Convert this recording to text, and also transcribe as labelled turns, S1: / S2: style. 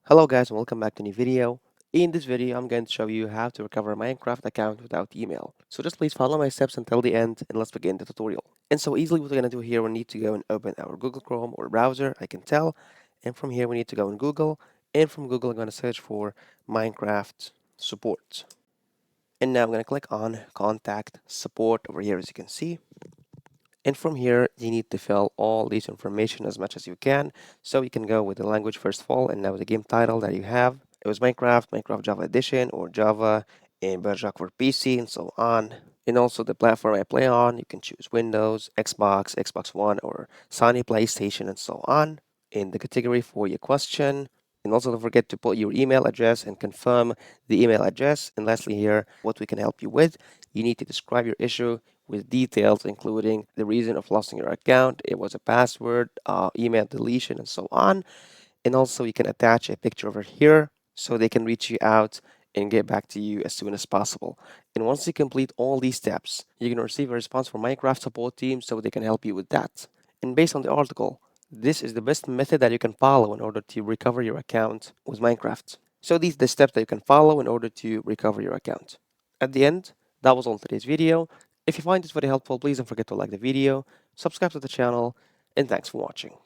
S1: Hello guys and welcome back to a new video. In this video, I'm going to show you how to recover a Minecraft account without email. So just please follow my steps until the end and let's begin the tutorial. And so easily what we're going to do here, we need to go and open our Google Chrome or browser, I can tell. And from here we need to go in Google. And from Google, I'm going to search for Minecraft support. And now I'm going to click on contact support over here as you can see. And from here, you need to fill all this information as much as you can. So you can go with the language first of all, and now the game title that you have. It was Minecraft, Minecraft Java Edition, or Java, and Bergerac for PC, and so on. And also the platform I play on, you can choose Windows, Xbox, Xbox One, or Sony PlayStation, and so on. In the category for your question, and also don't forget to put your email address and confirm the email address. And lastly here, what we can help you with, you need to describe your issue with details including the reason of losing your account, it was a password, email deletion, and so on. And also you can attach a picture over here so they can reach you out and get back to you as soon as possible. And once you complete all these steps, you're going to receive a response from Minecraft support team so they can help you with that. And based on the article, this is the best method that you can follow in order to recover your account with Minecraft. So these are the steps that you can follow in order to recover your account. At the end, that was all today's video. If you find this very helpful, please don't forget to like the video, subscribe to the channel, and thanks for watching.